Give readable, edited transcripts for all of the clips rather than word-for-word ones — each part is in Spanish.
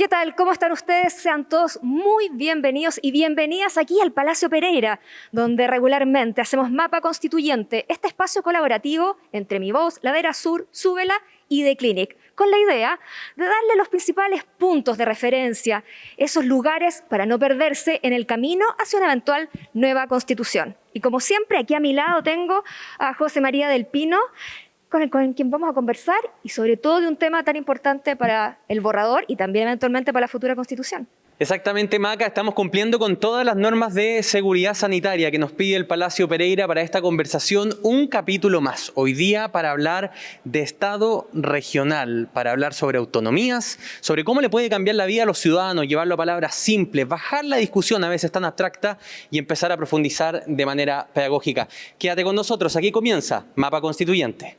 ¿Qué tal? ¿Cómo están ustedes? Sean todos muy bienvenidos y bienvenidas aquí al Palacio Pereira, donde regularmente hacemos Mapa Constituyente, este espacio colaborativo entre Mi Voz, Ladera Sur, Súbela y The Clinic, con la idea de darle los principales puntos de referencia, esos lugares para no perderse en el camino hacia una eventual nueva Constitución. Y como siempre, aquí a mi lado tengo a José María del Pino, con quien vamos a conversar y sobre todo de un tema tan importante para el borrador y también eventualmente para la futura Constitución. Exactamente, Maca, estamos cumpliendo con todas las normas de seguridad sanitaria que nos pide el Palacio Pereira para esta conversación. Un capítulo más, hoy día para hablar de Estado regional, para hablar sobre autonomías, sobre cómo le puede cambiar la vida a los ciudadanos, llevarlo a palabras simples, bajar la discusión a veces tan abstracta y empezar a profundizar de manera pedagógica. Quédate con nosotros, aquí comienza Mapa Constituyente.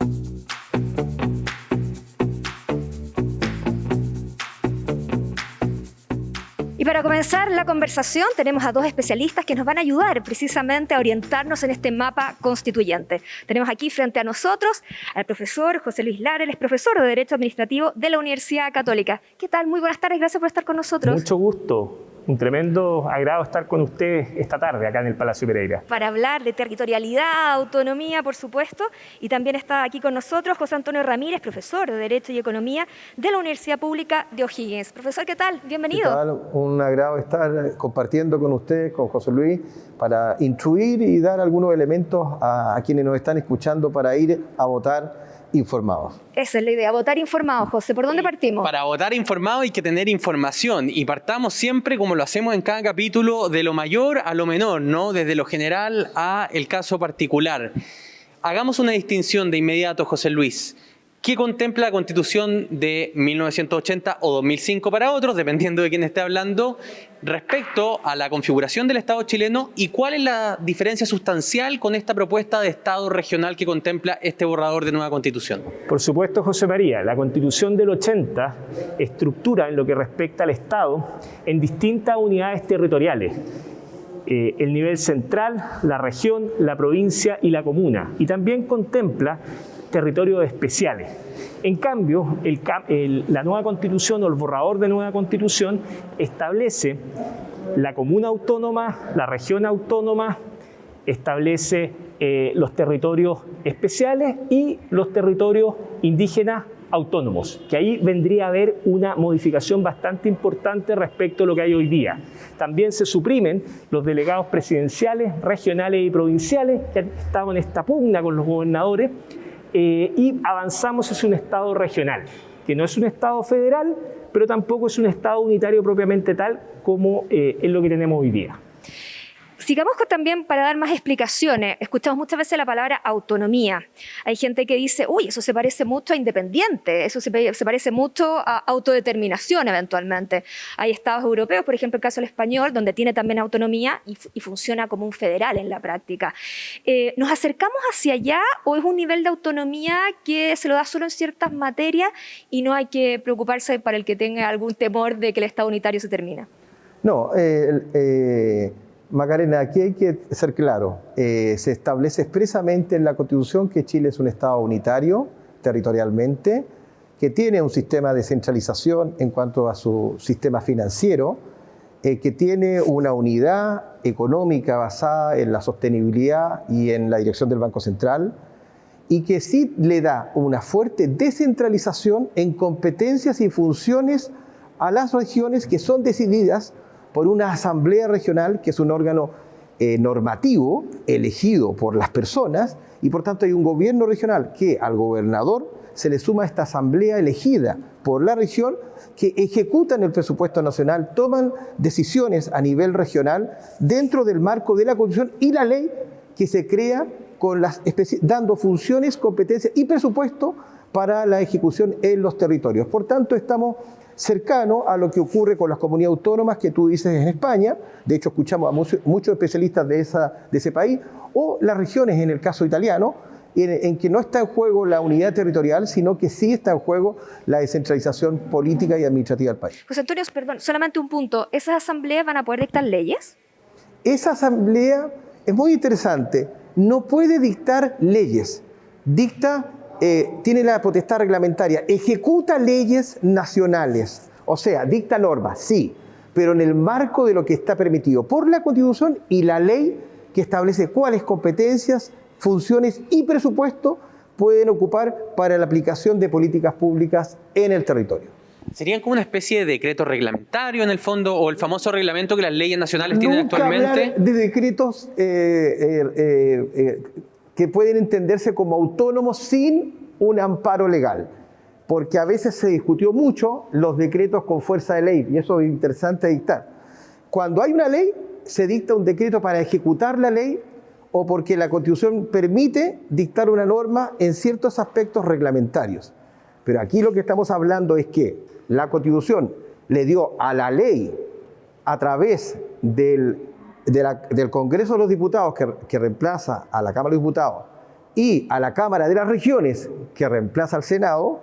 Y para comenzar la conversación tenemos a dos especialistas que nos van a ayudar precisamente a orientarnos en este mapa constituyente. Tenemos aquí frente a nosotros al profesor José Luis Lara, él es profesor de Derecho Administrativo de la Universidad Católica. ¿Qué tal? Muy buenas tardes, gracias por estar con nosotros. Mucho gusto. Un tremendo agrado estar con ustedes esta tarde acá en el Palacio Pereira. Para hablar de territorialidad, autonomía, por supuesto, y también está aquí con nosotros José Antonio Ramírez, profesor de Derecho y Economía de la Universidad Pública de O'Higgins. Profesor, ¿qué tal? Bienvenido. ¿Qué tal? Un agrado estar compartiendo con ustedes, con José Luis, para instruir y dar algunos elementos a quienes nos están escuchando para ir a votar informados. Esa es la idea, votar informados. José, ¿por dónde partimos? Para votar informado hay que tener información y partamos siempre, como lo hacemos en cada capítulo, de lo mayor a lo menor, ¿no? Desde lo general a el caso particular. Hagamos una distinción de inmediato, José Luis. ¿Qué contempla la Constitución de 1980 o 2005 para otros, dependiendo de quién esté hablando, respecto a la configuración del Estado chileno y cuál es la diferencia sustancial con esta propuesta de Estado regional que contempla este borrador de nueva Constitución? Por supuesto, José María, la Constitución del 80 estructura en lo que respecta al Estado en distintas unidades territoriales. El nivel central, la región, la provincia y la comuna. Y también contempla territorios especiales. En cambio, la nueva Constitución o el borrador de nueva Constitución establece la comuna autónoma, la región autónoma, establece los territorios especiales y los territorios indígenas autónomos, que ahí vendría a haber una modificación bastante importante respecto a lo que hay hoy día. También se suprimen los delegados presidenciales, regionales y provinciales, que han estado en esta pugna con los gobernadores, y avanzamos hacia un Estado regional, que no es un Estado federal, pero tampoco es un Estado unitario propiamente tal como es lo que tenemos hoy día. Sigamos también para dar más explicaciones. Escuchamos muchas veces la palabra autonomía. Hay gente que dice, uy, eso se parece mucho a independiente, eso se parece mucho a autodeterminación eventualmente. Hay estados europeos, por ejemplo el caso del español, donde tiene también autonomía y funciona como un federal en la práctica. ¿Nos acercamos hacia allá o es un nivel de autonomía que se lo da solo en ciertas materias y no hay que preocuparse para el que tenga algún temor de que el Estado unitario se termina? No, Macarena, aquí hay que ser claro. Se establece expresamente en la Constitución que Chile es un Estado unitario territorialmente, que tiene un sistema de centralización en cuanto a su sistema financiero, que tiene una unidad económica basada en la sostenibilidad y en la dirección del Banco Central, y que sí le da una fuerte descentralización en competencias y funciones a las regiones que son decididas por una asamblea regional, que es un órgano normativo elegido por las personas, y por tanto hay un gobierno regional que al gobernador se le suma esta asamblea elegida por la región, que ejecutan el presupuesto nacional, toman decisiones a nivel regional dentro del marco de la Constitución y la ley que se crea con dando funciones, competencias y presupuesto para la ejecución en los territorios. Por tanto, estamos cercanos a lo que ocurre con las comunidades autónomas que tú dices en España. De hecho, escuchamos a muchos especialistas de ese país, o las regiones en el caso italiano, en que no está en juego la unidad territorial, sino que sí está en juego la descentralización política y administrativa del país. José Antonio, perdón, solamente un punto. ¿Esas asambleas van a poder dictar leyes? Esa asamblea es muy interesante. No puede dictar leyes. Tiene la potestad reglamentaria, ejecuta leyes nacionales. O sea, dicta normas, sí, pero en el marco de lo que está permitido por la Constitución y la ley que establece cuáles competencias, funciones y presupuesto pueden ocupar para la aplicación de políticas públicas en el territorio. ¿Serían como una especie de decreto reglamentario en el fondo o el famoso reglamento que las leyes nacionales tienen Nunca actualmente? hablar de decretos que pueden entenderse como autónomos sin un amparo legal, porque a veces se discutió mucho los decretos con fuerza de ley, y eso es interesante dictar. Cuando hay una ley, se dicta un decreto para ejecutar la ley o porque la Constitución permite dictar una norma en ciertos aspectos reglamentarios. Pero aquí lo que estamos hablando es que la Constitución le dio a la ley, a través del Congreso de los Diputados, que reemplaza a la Cámara de Diputados, y a la Cámara de las Regiones, que reemplaza al Senado,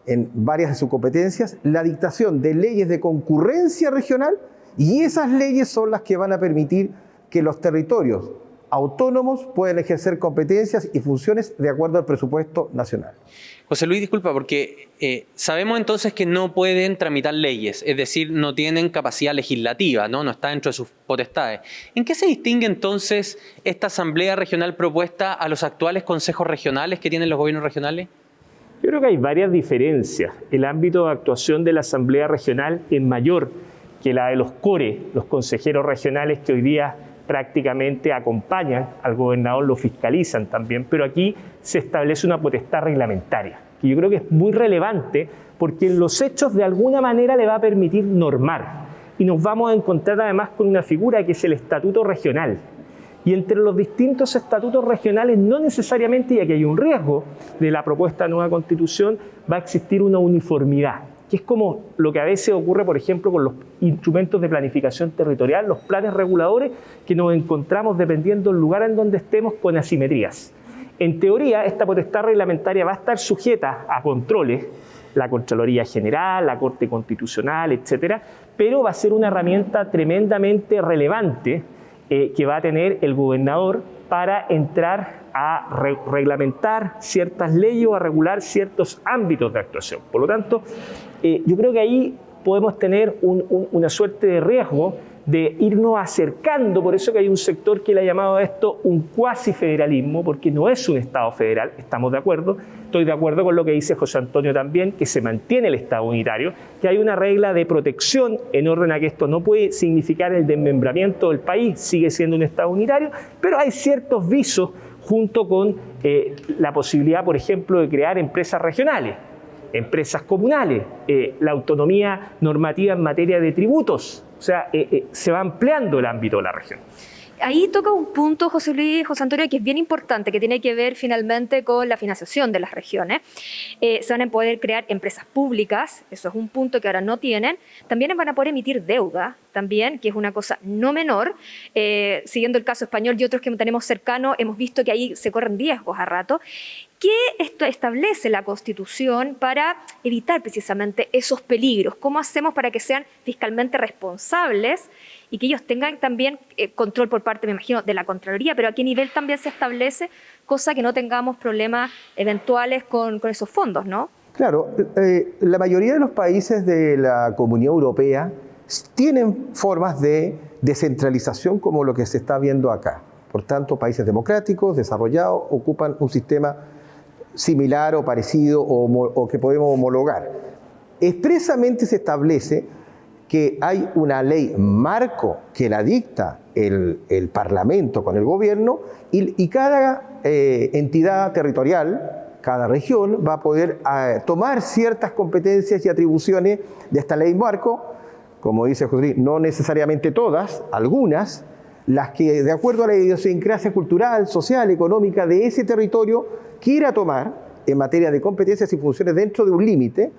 en varias de sus competencias, la dictación de leyes de concurrencia regional, y esas leyes son las que van a permitir que los territorios autónomos puedan ejercer competencias y funciones de acuerdo al presupuesto nacional. José Luis, disculpa, porque sabemos entonces que no pueden tramitar leyes, es decir, no tienen capacidad legislativa, ¿no? No está dentro de sus potestades. ¿En qué se distingue entonces esta asamblea regional propuesta a los actuales consejos regionales que tienen los gobiernos regionales? Yo creo que hay varias diferencias. El ámbito de actuación de la asamblea regional es mayor que la de los CORE, los consejeros regionales que hoy día prácticamente acompañan al gobernador, lo fiscalizan también, pero aquí se establece una potestad reglamentaria, que yo creo que es muy relevante porque en los hechos de alguna manera le va a permitir normar. Y nos vamos a encontrar además con una figura que es el estatuto regional. Y entre los distintos estatutos regionales, no necesariamente, ya que hay un riesgo de la propuesta de nueva constitución, va a existir una uniformidad, que es como lo que a veces ocurre, por ejemplo, con los instrumentos de planificación territorial, los planes reguladores, que nos encontramos, dependiendo del lugar en donde estemos, con asimetrías. En teoría, esta potestad reglamentaria va a estar sujeta a controles, la Contraloría General, la Corte Constitucional, etcétera, pero va a ser una herramienta tremendamente relevante que va a tener el gobernador para entrar a reglamentar ciertas leyes o a regular ciertos ámbitos de actuación. Por lo tanto, yo creo que ahí podemos tener una suerte de riesgo de irnos acercando, por eso que hay un sector que le ha llamado a esto un cuasi federalismo, porque no es un Estado federal, estamos de acuerdo. Estoy de acuerdo con lo que dice José Antonio también, que se mantiene el Estado unitario, que hay una regla de protección en orden a que esto no puede significar el desmembramiento del país, sigue siendo un Estado unitario, pero hay ciertos visos junto con la posibilidad, por ejemplo, de crear empresas regionales, empresas comunales, la autonomía normativa en materia de tributos. O sea, se va ampliando el ámbito de la región. Ahí toca un punto, José Luis, José Antonio, que es bien importante, que tiene que ver finalmente con la financiación de las regiones. Se van a poder crear empresas públicas, eso es un punto que ahora no tienen. También van a poder emitir deuda, también, que es una cosa no menor. Siguiendo el caso español y otros que tenemos cercanos, hemos visto que ahí se corren riesgos a rato. ¿Qué esto establece la Constitución para evitar precisamente esos peligros? ¿Cómo hacemos para que sean fiscalmente responsables y que ellos tengan también control por parte, me imagino, de la Contraloría, pero a qué nivel también se establece, cosa que no tengamos problemas eventuales con esos fondos, ¿no? Claro, la mayoría de los países de la Comunidad Europea tienen formas de descentralización como lo que se está viendo acá. Por tanto, países democráticos, desarrollados, ocupan un sistema similar o parecido o que podemos homologar. Expresamente se establece que hay una ley marco que la dicta el Parlamento con el gobierno y cada entidad territorial, cada región va a poder tomar ciertas competencias y atribuciones de esta ley marco, como dice José Luis, no necesariamente todas, algunas, las que de acuerdo a la idiosincrasia cultural, social, económica de ese territorio quiera tomar en materia de competencias y funciones dentro de un límite,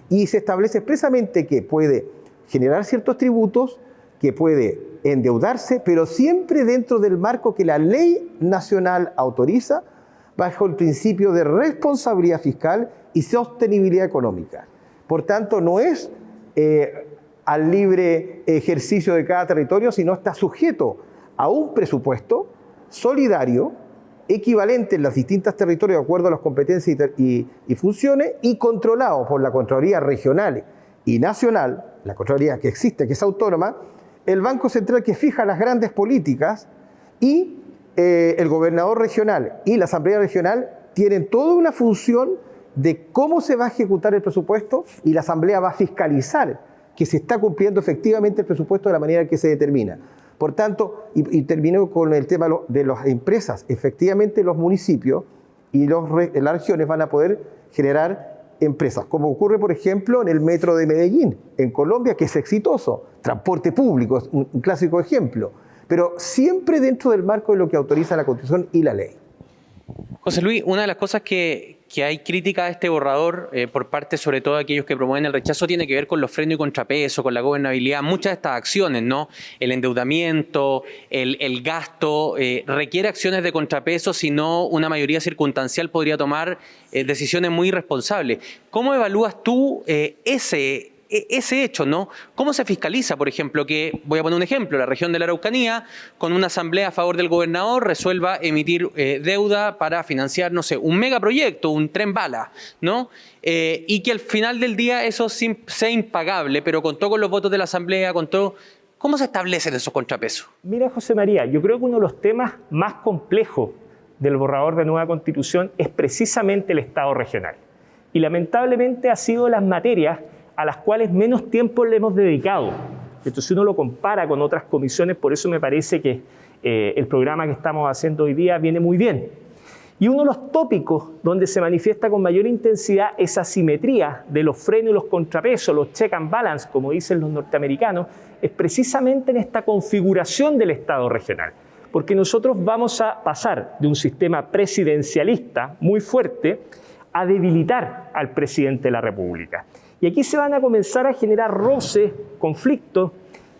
y se establece expresamente que puede generar ciertos tributos, que puede endeudarse, pero siempre dentro del marco que la ley nacional autoriza, bajo el principio de responsabilidad fiscal y sostenibilidad económica. Por tanto, no es al libre ejercicio de cada territorio, sino está sujeto a un presupuesto solidario, equivalente en los distintos territorios de acuerdo a las competencias y funciones, y controlado por la Contraloría regional y nacional, la Contraloría que existe, que es autónoma, el Banco Central que fija las grandes políticas y el gobernador regional y la Asamblea Regional tienen toda una función de cómo se va a ejecutar el presupuesto y la Asamblea va a fiscalizar que se está cumpliendo efectivamente el presupuesto de la manera que se determina. Por tanto, y termino con el tema de las empresas. Efectivamente, los municipios y las regiones van a poder generar empresas, como ocurre, por ejemplo, en el metro de Medellín, en Colombia, que es exitoso. Transporte público es un clásico ejemplo, pero siempre dentro del marco de lo que autoriza la Constitución y la ley. José Luis, una de las cosas que hay crítica a este borrador por parte sobre todo de aquellos que promueven el rechazo tiene que ver con los frenos y contrapesos, con la gobernabilidad. Muchas de estas acciones, ¿no? El endeudamiento, el gasto, requiere acciones de contrapeso, si no una mayoría circunstancial podría tomar decisiones muy irresponsables. ¿Cómo evalúas tú ese hecho, ¿no? ¿Cómo se fiscaliza, por ejemplo, que, voy a poner un ejemplo, la región de la Araucanía, con una asamblea a favor del gobernador, resuelva emitir deuda para financiar, no sé, un megaproyecto, un tren bala, ¿no? Y que al final del día eso sea impagable, pero contó con los votos de la asamblea, contó. ¿Cómo se establecen esos contrapesos? Mira, José María, yo creo que uno de los temas más complejos del borrador de nueva Constitución es precisamente el Estado regional. Y lamentablemente ha sido las materias a las cuales menos tiempo le hemos dedicado. Entonces, si uno lo compara con otras comisiones, por eso me parece que el programa que estamos haciendo hoy día viene muy bien. Y uno de los tópicos donde se manifiesta con mayor intensidad esa simetría de los frenos y los contrapesos, los check and balance, como dicen los norteamericanos, es precisamente en esta configuración del Estado regional. Porque nosotros vamos a pasar de un sistema presidencialista muy fuerte a debilitar al presidente de la República. Y aquí se van a comenzar a generar roces, conflictos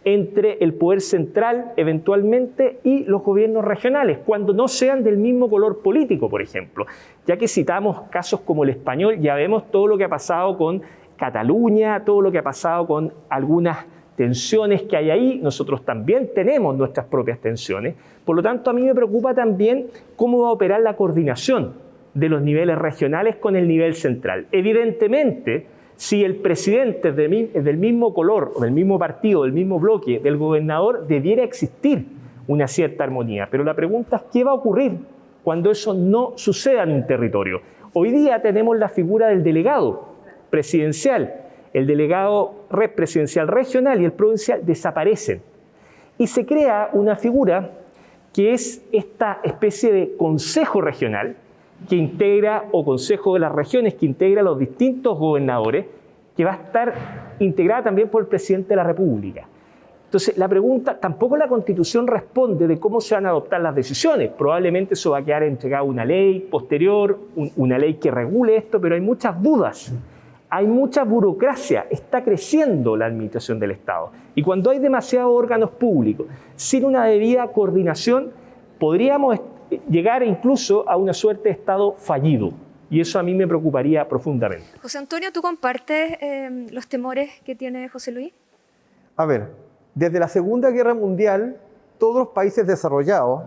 entre el poder central eventualmente y los gobiernos regionales, cuando no sean del mismo color político, por ejemplo. Ya que citamos casos como el español, ya vemos todo lo que ha pasado con Cataluña, todo lo que ha pasado con algunas tensiones que hay ahí. Nosotros también tenemos nuestras propias tensiones. Por lo tanto, a mí me preocupa también cómo va a operar la coordinación de los niveles regionales con el nivel central. Evidentemente, si el presidente es del mismo color, o del mismo partido, del mismo bloque, del gobernador, debiera existir una cierta armonía. Pero la pregunta es, ¿qué va a ocurrir cuando eso no suceda en un territorio? Hoy día tenemos la figura del delegado presidencial. El delegado presidencial regional y el provincial desaparecen. Y se crea una figura que es esta especie de consejo regional, que integra, o Consejo de las Regiones, que integra a los distintos gobernadores, que va a estar integrada también por el presidente de la República. Entonces, la pregunta, tampoco la Constitución responde de cómo se van a adoptar las decisiones. Probablemente eso va a quedar entregado a una ley posterior, una ley que regule esto, pero hay muchas dudas. Hay mucha burocracia, está creciendo la administración del Estado. Y cuando hay demasiados órganos públicos, sin una debida coordinación, podríamos llegar incluso a una suerte de Estado fallido. Y eso a mí me preocuparía profundamente. José Antonio, ¿tú compartes los temores que tiene José Luis? A ver, desde la Segunda Guerra Mundial, todos los países desarrollados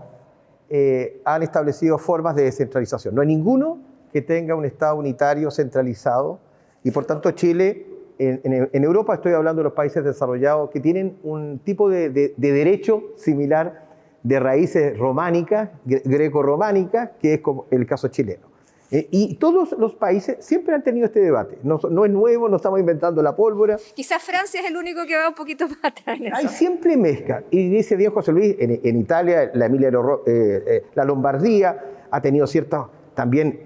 han establecido formas de descentralización. No hay ninguno que tenga un Estado unitario centralizado y por tanto Chile, en Europa estoy hablando de los países desarrollados que tienen un tipo de derecho similar de raíces románicas, greco-románicas, que es como el caso chileno. Y todos los países siempre han tenido este debate. No es nuevo, no estamos inventando la pólvora. Quizás Francia es el único que va un poquito más atrás en eso. Hay siempre mezcla. Y dice bien José Luis, en Italia, la Lombardía ha tenido ciertos también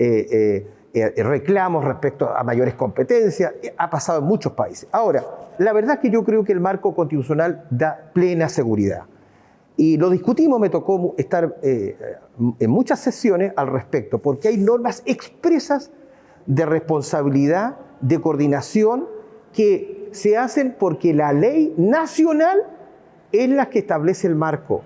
reclamos respecto a mayores competencias. Ha pasado en muchos países. Ahora, la verdad es que yo creo que el marco constitucional da plena seguridad. Y lo discutimos, me tocó estar en muchas sesiones al respecto, porque hay normas expresas de responsabilidad, de coordinación, que se hacen porque la ley nacional es la que establece el marco.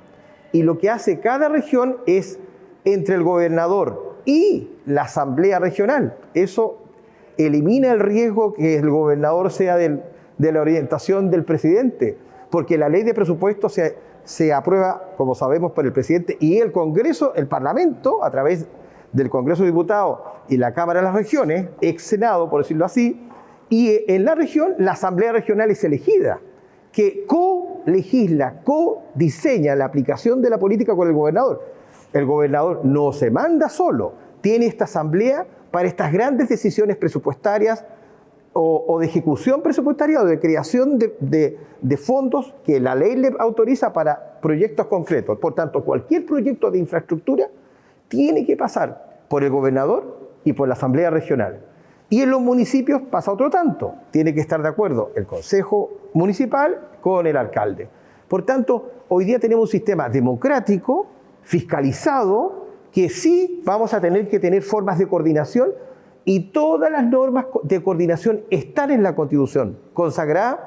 Y lo que hace cada región es entre el gobernador y la asamblea regional. Eso elimina el riesgo que el gobernador sea de la orientación del presidente, porque la ley de presupuesto se aprueba, como sabemos, por el presidente y el Congreso, el Parlamento, a través del Congreso de Diputados y la Cámara de las Regiones, ex Senado, por decirlo así, Y en la región, la Asamblea Regional es elegida, que co-legisla, co-diseña la aplicación de la política con el gobernador. El gobernador no se manda solo, tiene esta asamblea para estas grandes decisiones presupuestarias o de ejecución presupuestaria o de creación de fondos que la ley le autoriza para proyectos concretos. Por tanto, cualquier proyecto de infraestructura tiene que pasar por el gobernador y por la Asamblea Regional. Y en los municipios pasa otro tanto. Tiene que estar de acuerdo el Consejo Municipal con el alcalde. Por tanto, hoy día tenemos un sistema democrático, fiscalizado, que sí vamos a tener que tener formas de coordinación y todas las normas de coordinación están en la Constitución, consagradas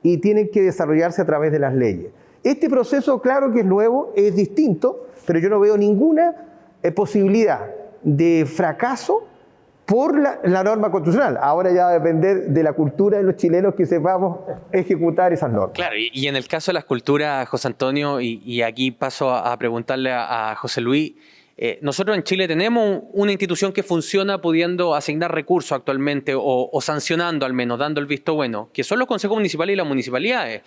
y tienen que desarrollarse a través de las leyes. Este proceso, claro que es nuevo, es distinto, pero yo no veo ninguna posibilidad de fracaso por la norma constitucional. Ahora ya va a depender de la cultura de los chilenos que sepamos ejecutar esas normas. Claro, y en el caso de las culturas, José Antonio, y aquí paso a preguntarle a José Luis, nosotros en Chile tenemos una institución que funciona pudiendo asignar recursos actualmente o sancionando al menos, dando el visto bueno, que son los consejos municipales y las municipalidades,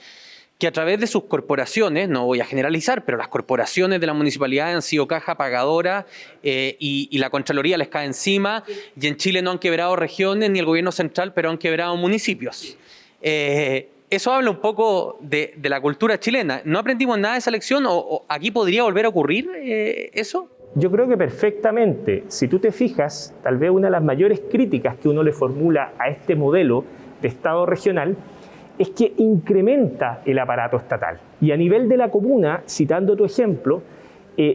que a través de sus corporaciones, no voy a generalizar, pero las corporaciones de las municipalidades han sido caja pagadora y la Contraloría les cae encima, y en Chile no han quebrado regiones ni el gobierno central, pero han quebrado municipios. Eso habla un poco de la cultura chilena. ¿No aprendimos nada de esa lección o aquí podría volver a ocurrir eso? Yo creo que perfectamente. Si tú te fijas, tal vez una de las mayores críticas que uno le formula a este modelo de Estado regional es que incrementa el aparato estatal. Y a nivel de la comuna, citando tu ejemplo,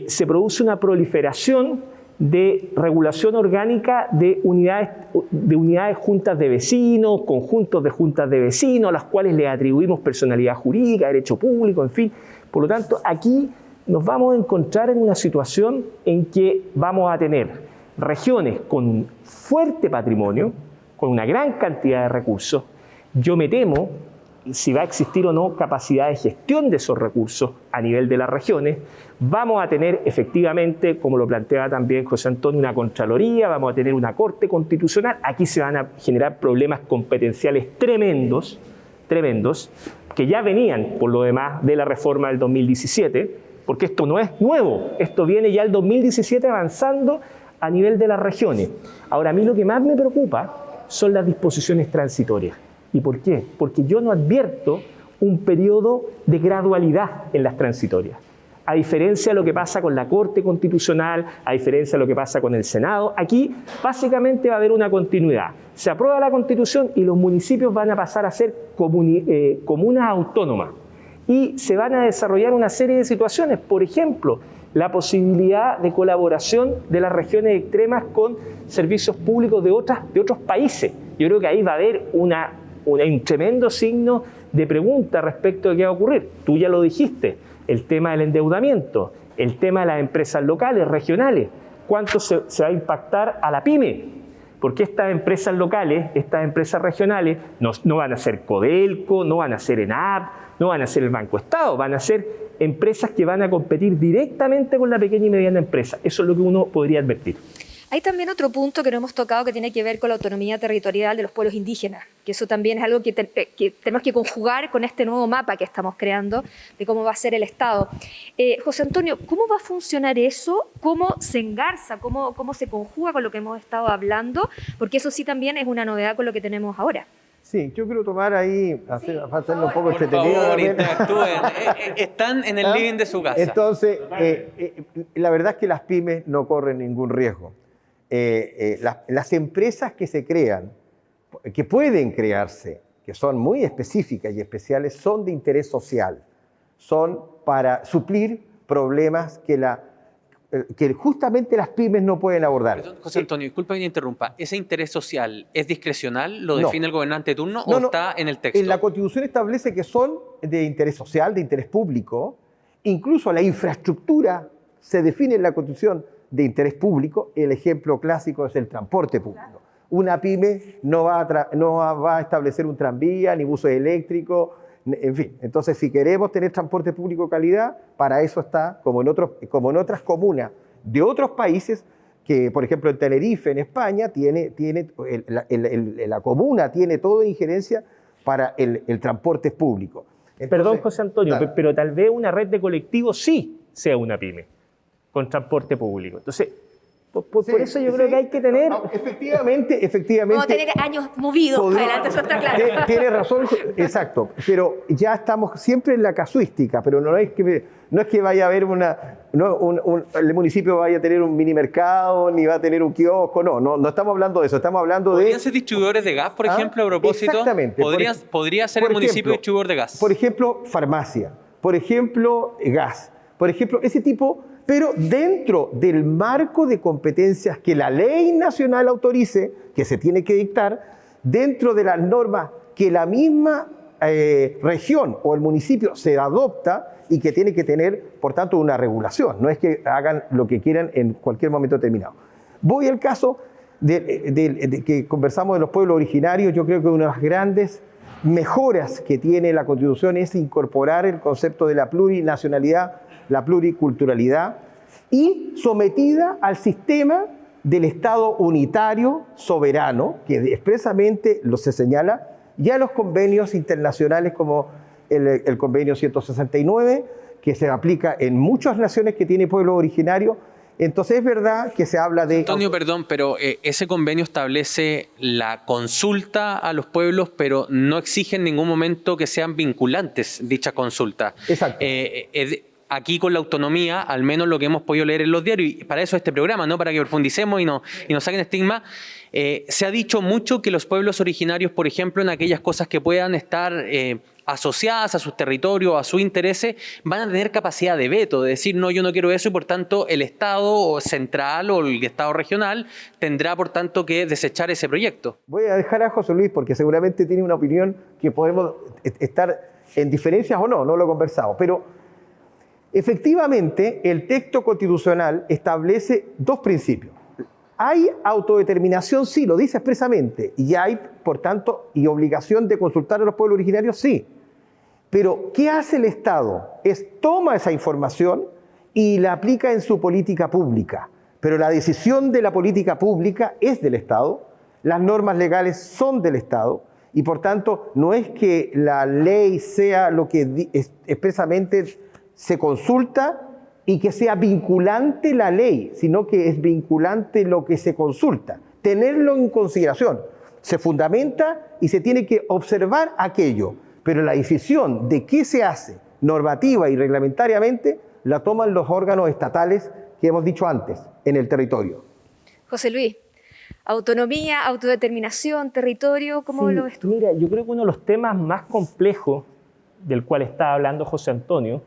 se produce una proliferación de regulación orgánica de unidades juntas de vecinos, conjuntos de juntas de vecinos, a las cuales le atribuimos personalidad jurídica, derecho público, en fin. Por lo tanto, aquí nos vamos a encontrar en una situación en que vamos a tener regiones con un fuerte patrimonio, con una gran cantidad de recursos. Yo me temo si va a existir o no capacidad de gestión de esos recursos a nivel de las regiones. Vamos a tener efectivamente, como lo planteaba también José Antonio, una Contraloría, vamos a tener una Corte Constitucional. Aquí se van a generar problemas competenciales tremendos, que ya venían, por lo demás, de la reforma del 2017, porque esto no es nuevo, esto viene ya el 2017 avanzando a nivel de las regiones. Ahora, a mí lo que más me preocupa son las disposiciones transitorias. ¿Y por qué? Porque yo no advierto un periodo de gradualidad en las transitorias. A diferencia de lo que pasa con la Corte Constitucional, a diferencia de lo que pasa con el Senado, aquí básicamente va a haber una continuidad. Se aprueba la Constitución y los municipios van a pasar a ser comunas autónomas. Y se van a desarrollar una serie de situaciones. Por ejemplo, la posibilidad de colaboración de las regiones extremas con servicios públicos de otros países. Yo creo que ahí va a haber un tremendo signo de pregunta respecto de qué va a ocurrir. Tú ya lo dijiste, el tema del endeudamiento, el tema de las empresas locales, regionales. ¿Cuánto se va a impactar a la pyme? Porque estas empresas locales, estas empresas regionales, no van a ser Codelco, no van a ser ENAP, no van a ser el Banco Estado, van a ser empresas que van a competir directamente con la pequeña y mediana empresa. Eso es lo que uno podría advertir. Hay también otro punto que no hemos tocado que tiene que ver con la autonomía territorial de los pueblos indígenas, que eso también es algo que tenemos que conjugar con este nuevo mapa que estamos creando de cómo va a ser el Estado. José Antonio, ¿cómo va a funcionar eso? ¿Cómo se engarza? ¿Cómo se conjuga con lo que hemos estado hablando? Porque eso sí también es una novedad con lo que tenemos ahora. Sí, yo quiero tomar ahí, hacerlo un poco Por entretenido. favor, interactúen. Están en el living de su casa. Entonces, la verdad es que las pymes no corren ningún riesgo. Las empresas que se crean, que pueden crearse, que son muy específicas y especiales, son de interés social. Son para suplir problemas que justamente las pymes no pueden abordar. Perdón, José Antonio, disculpa que me interrumpa. ¿Ese interés social es discrecional? ¿Lo define el gobernante de turno o está en el texto? En la Constitución establece que son de interés social, de interés público. Incluso la infraestructura se define en la Constitución de interés público. El ejemplo clásico es el transporte público. Una pyme no va a establecer un tranvía, ni buses eléctricos, en fin. Entonces, si queremos tener transporte público de calidad, para eso está, como en otras comunas de otros países que por ejemplo en Tenerife, en España, la comuna tiene toda injerencia para el transporte público. Entonces, perdón, José Antonio, claro, pero tal vez una red de colectivos sí sea una pyme con transporte público. Entonces, por eso yo creo que hay que tener... Efectivamente. Vamos a tener años movidos para adelante, eso está claro. Tiene razón, exacto. Pero ya estamos siempre en la casuística, pero no es que vaya a haber el municipio vaya a tener un mini mercado, ni va a tener un kiosco, no estamos hablando de eso, estamos hablando de... ¿Podrían ser distribuidores de gas, por ejemplo, a propósito? Exactamente. ¿Podría ser el municipio distribuidor de gas? Por ejemplo, farmacia, por ejemplo, gas, por ejemplo, ese tipo... pero dentro del marco de competencias que la ley nacional autorice, que se tiene que dictar, dentro de las normas que la misma región o el municipio se adopta y que tiene que tener, por tanto, una regulación. No es que hagan lo que quieran en cualquier momento determinado. Voy al caso de que conversamos de los pueblos originarios. Yo creo que una de las grandes mejoras que tiene la Constitución es incorporar el concepto de la plurinacionalidad, la pluriculturalidad, y sometida al sistema del Estado unitario soberano, que expresamente se señala ya en los convenios internacionales como el convenio 169, que se aplica en muchas naciones que tiene pueblos originarios. Entonces es verdad que se habla de... Antonio, perdón, pero ese convenio establece la consulta a los pueblos, pero no exige en ningún momento que sean vinculantes dicha consulta. Exacto. Aquí con la autonomía, al menos lo que hemos podido leer en los diarios, y para eso este programa, ¿no? Para que profundicemos y nos saquen estigma, se ha dicho mucho que los pueblos originarios, por ejemplo, en aquellas cosas que puedan estar asociadas a sus territorios, a sus intereses, van a tener capacidad de veto, de decir, no, yo no quiero eso, y por tanto el Estado central o el Estado regional tendrá, por tanto, que desechar ese proyecto. Voy a dejar a José Luis porque seguramente tiene una opinión que podemos estar en diferencias o no lo he conversado, pero efectivamente el texto constitucional establece dos principios. Hay autodeterminación, sí, lo dice expresamente, y hay, por tanto, y obligación de consultar a los pueblos originarios, sí. Pero, ¿qué hace el Estado? Toma esa información y la aplica en su política pública. Pero la decisión de la política pública es del Estado, las normas legales son del Estado, y por tanto, no es que la ley sea lo que expresamente se consulta y que sea vinculante la ley, sino que es vinculante lo que se consulta. Tenerlo en consideración. Se fundamenta y se tiene que observar aquello, pero la decisión de qué se hace normativa y reglamentariamente la toman los órganos estatales que hemos dicho antes, en el territorio. José Luis, autonomía, autodeterminación, territorio, ¿cómo lo ves tú? Mira, yo creo que uno de los temas más complejos del cual está hablando José Antonio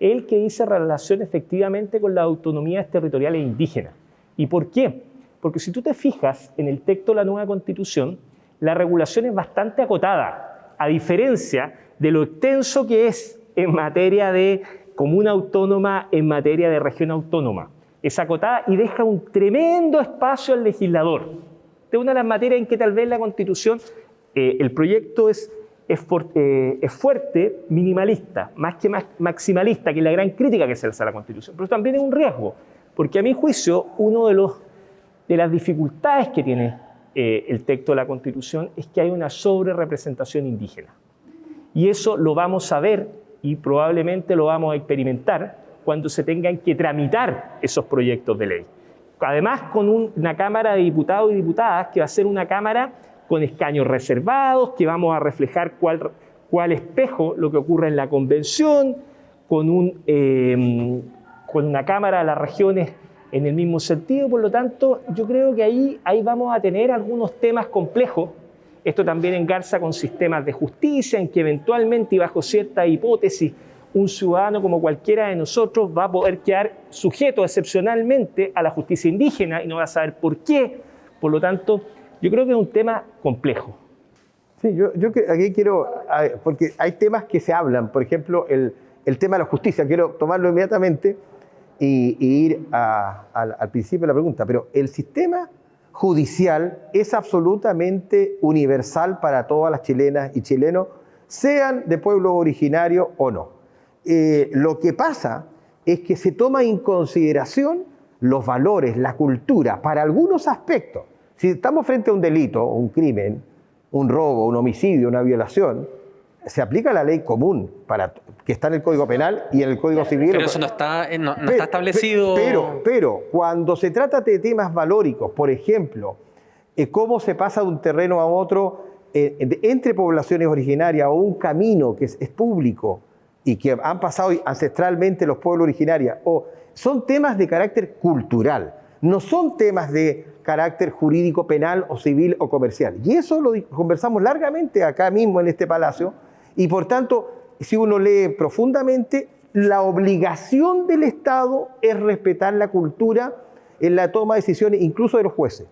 es el que dice relación efectivamente con las autonomías territoriales indígenas. ¿Y por qué? Porque si tú te fijas en el texto de la nueva Constitución, la regulación es bastante acotada, a diferencia de lo extenso que es en materia de comuna autónoma, en materia de región autónoma. Es acotada y deja un tremendo espacio al legislador. Esta es una de las materias en que tal vez la Constitución, el proyecto es fuerte, minimalista, más que maximalista, que es la gran crítica que se hace a la Constitución. Pero también es un riesgo, porque a mi juicio, uno de las dificultades que tiene el texto de la Constitución es que hay una sobrerepresentación indígena. Y eso lo vamos a ver y probablemente lo vamos a experimentar cuando se tengan que tramitar esos proyectos de ley. Además, con una Cámara de Diputados y Diputadas que va a ser una Cámara con escaños reservados, que vamos a reflejar cuál espejo lo que ocurre en la convención, con una Cámara de las Regiones en el mismo sentido. Por lo tanto, yo creo que ahí vamos a tener algunos temas complejos. Esto también engarza con sistemas de justicia, en que eventualmente y bajo cierta hipótesis, un ciudadano como cualquiera de nosotros va a poder quedar sujeto excepcionalmente a la justicia indígena y no va a saber por qué. Por lo tanto, yo creo que es un tema complejo. Sí, yo aquí quiero, porque hay temas que se hablan, por ejemplo, el tema de la justicia, quiero tomarlo inmediatamente y ir al principio de la pregunta, pero el sistema judicial es absolutamente universal para todas las chilenas y chilenos, sean de pueblo originario o no. Lo que pasa es que se toma en consideración los valores, la cultura, para algunos aspectos. Si estamos frente a un delito, un crimen, un robo, un homicidio, una violación, se aplica la ley común que está en el Código Penal y en el Código Civil. Pero eso no está establecido. Pero cuando se trata de temas valóricos, por ejemplo, cómo se pasa de un terreno a otro entre poblaciones originarias o un camino que es público y que han pasado ancestralmente los pueblos originarios, son temas de carácter cultural, no son temas de carácter jurídico, penal o civil o comercial. Y eso lo conversamos largamente acá mismo en este palacio y por tanto, si uno lee profundamente, la obligación del Estado es respetar la cultura en la toma de decisiones, incluso de los jueces.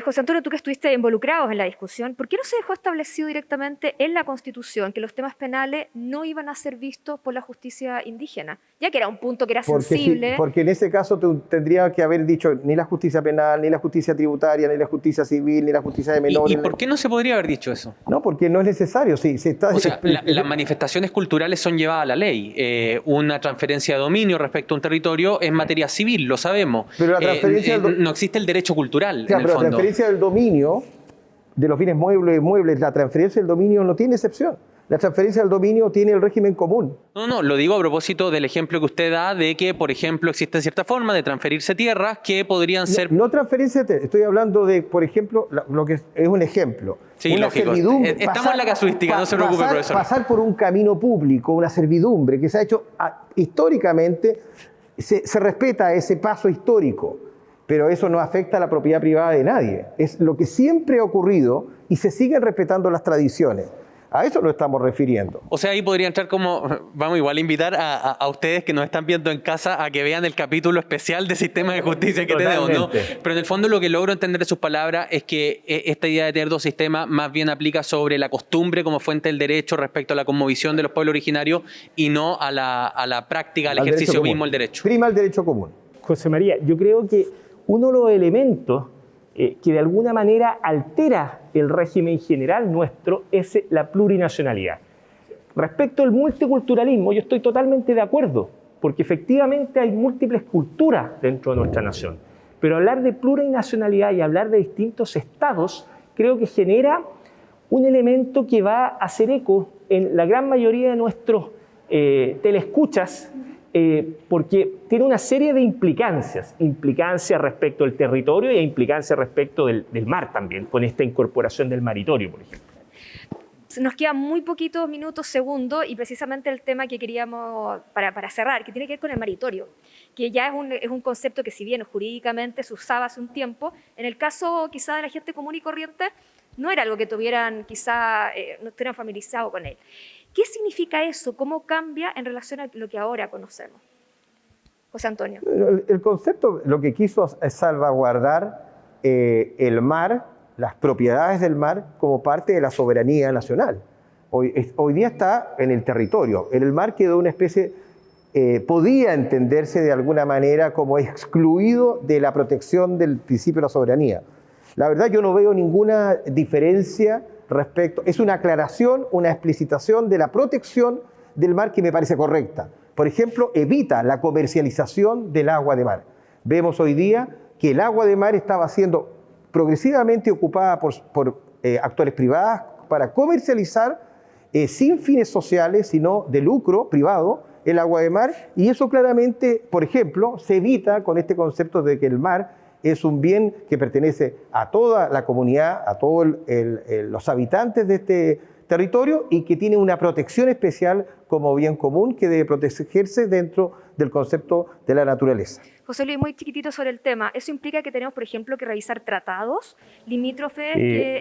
José Antonio, tú que estuviste involucrado en la discusión, ¿por qué no se dejó establecido directamente en la Constitución que los temas penales no iban a ser vistos por la justicia indígena? Ya que era un punto que era sensible. Porque en ese caso tendría que haber dicho ni la justicia penal, ni la justicia tributaria, ni la justicia civil, ni la justicia de menores. ¿Y por qué no se podría haber dicho eso? No, porque no es necesario. Sí, las manifestaciones culturales son llevadas a la ley. Una transferencia de dominio respecto a un territorio es materia civil, lo sabemos. Pero la transferencia no existe el derecho cultural. Claro, pero la transferencia del dominio de los bienes muebles, la transferencia del dominio no tiene excepción. La transferencia del dominio tiene el régimen común. No, lo digo a propósito del ejemplo que usted da de que, por ejemplo, existe cierta forma de transferirse tierras que podrían ser... No transferirse, estoy hablando de, por ejemplo, lo que es un ejemplo. Sí, una lógico. Servidumbre. Estamos en la casuística, no se preocupe, profesor. Pasar por un camino público, una servidumbre que se ha hecho históricamente, se respeta ese paso histórico, pero eso no afecta a la propiedad privada de nadie. Es lo que siempre ha ocurrido y se siguen respetando las tradiciones. A eso nos estamos refiriendo. O sea, ahí podría entrar como, vamos igual a invitar a ustedes que nos están viendo en casa a que vean el capítulo especial de Sistema de Justicia que tenemos, ¿no? Pero en el fondo lo que logro entender de sus palabras es que esta idea de tener dos sistemas más bien aplica sobre la costumbre como fuente del derecho respecto a la cosmovisión de los pueblos originarios y no a la práctica, al ejercicio mismo del derecho. Prima el derecho común. José María, yo creo que uno de los elementos que de alguna manera altera el régimen general nuestro es la plurinacionalidad. Respecto al multiculturalismo, yo estoy totalmente de acuerdo, porque efectivamente hay múltiples culturas dentro de nuestra nación. Pero hablar de plurinacionalidad y hablar de distintos estados, creo que genera un elemento que va a hacer eco en la gran mayoría de nuestros teleescuchas, porque tiene una serie de implicancias respecto al territorio e implicancias respecto del mar también, con esta incorporación del maritorio, por ejemplo. Nos quedan muy poquitos minutos, segundos, y precisamente el tema que queríamos para cerrar, que tiene que ver con el maritorio, que ya es un concepto que si bien jurídicamente se usaba hace un tiempo, en el caso quizá de la gente común y corriente, no era algo que tuvieran quizá, no estuvieran familiarizados con él. ¿Qué significa eso? ¿Cómo cambia en relación a lo que ahora conocemos? José Antonio. El concepto lo que quiso es salvaguardar el mar, las propiedades del mar, como parte de la soberanía nacional. Hoy día está en el territorio. En el mar quedó una especie, podía entenderse de alguna manera como excluido de la protección del principio de la soberanía. La verdad yo no veo ninguna diferencia respecto, es una aclaración, una explicitación de la protección del mar que me parece correcta. Por ejemplo, evita la comercialización del agua de mar. Vemos hoy día que el agua de mar estaba siendo progresivamente ocupada por actores privados para comercializar sin fines sociales, sino de lucro privado, el agua de mar, y eso claramente, por ejemplo, se evita con este concepto de que el mar es un bien que pertenece a toda la comunidad, a todos los habitantes de este territorio y que tiene una protección especial como bien común que debe protegerse dentro del concepto de la naturaleza. José Luis, muy chiquitito sobre el tema. ¿Eso implica que tenemos, por ejemplo, que revisar tratados limítrofes?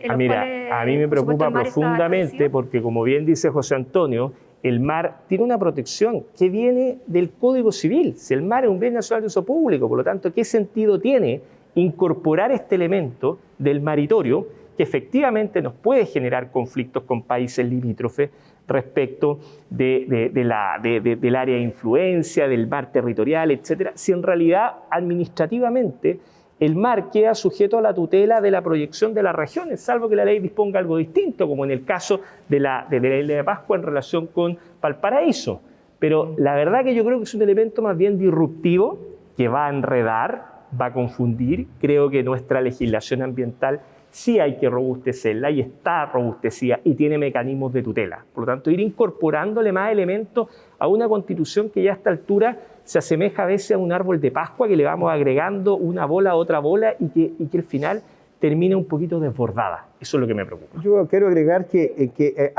A mí me preocupa profundamente porque, como bien dice José Antonio, el mar tiene una protección que viene del Código Civil. Si el mar es un bien nacional de uso público, por lo tanto, ¿qué sentido tiene incorporar este elemento del maritorio que efectivamente nos puede generar conflictos con países limítrofes respecto del área de influencia, del mar territorial, etcétera, si en realidad administrativamente el mar queda sujeto a la tutela de la proyección de las regiones, salvo que la ley disponga algo distinto, como en el caso de la isla de Pascua en relación con Valparaíso. Pero la verdad que yo creo que es un elemento más bien disruptivo que va a enredar, va a confundir. Creo que nuestra legislación ambiental sí hay que robustecerla y está robustecida y tiene mecanismos de tutela. Por lo tanto, ir incorporándole más elementos a una Constitución que ya a esta altura se asemeja a veces a un árbol de Pascua que le vamos agregando una bola a otra bola y que al final termina un poquito desbordada. Eso es lo que me preocupa. Yo quiero agregar que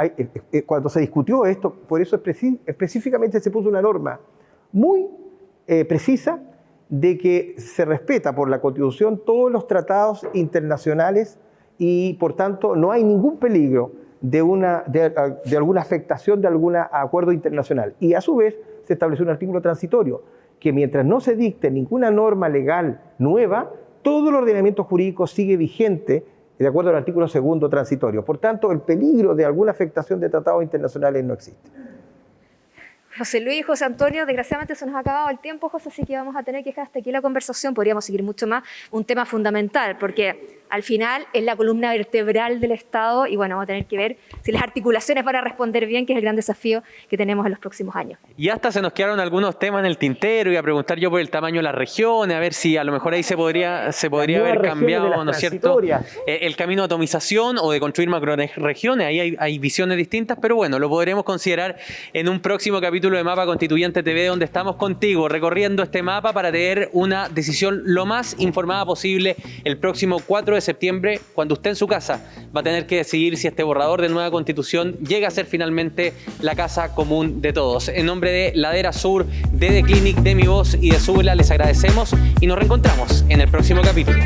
cuando se discutió esto, por eso específicamente se puso una norma muy precisa de que se respeta por la Constitución todos los tratados internacionales y, por tanto, no hay ningún peligro de alguna afectación de algún acuerdo internacional. Y, a su vez, se estableció un artículo transitorio que, mientras no se dicte ninguna norma legal nueva, todo el ordenamiento jurídico sigue vigente de acuerdo al artículo 2º transitorio. Por tanto, el peligro de alguna afectación de tratados internacionales no existe. José Luis, José Antonio, desgraciadamente se nos ha acabado el tiempo, José, así que vamos a tener que dejar hasta aquí la conversación. Podríamos seguir mucho más, un tema fundamental, porque al final es la columna vertebral del Estado y bueno, vamos a tener que ver si las articulaciones van a responder bien, que es el gran desafío que tenemos en los próximos años. Y hasta se nos quedaron algunos temas en el tintero, y a preguntar yo por el tamaño de las regiones, a ver si a lo mejor ahí se podría haber cambiado, ¿no es cierto?, el camino de atomización o de construir macroregiones. Ahí hay visiones distintas, pero bueno, lo podremos considerar en un próximo capítulo de Mapa Constituyente TV, donde estamos contigo recorriendo este mapa para tener una decisión lo más informada posible el próximo 4 de septiembre, cuando usted en su casa va a tener que decidir si este borrador de nueva Constitución llega a ser finalmente la casa común de todos. En nombre de Ladera Sur, de The Clinic, de Mi Voz y de Súbela, les agradecemos y nos reencontramos en el próximo capítulo.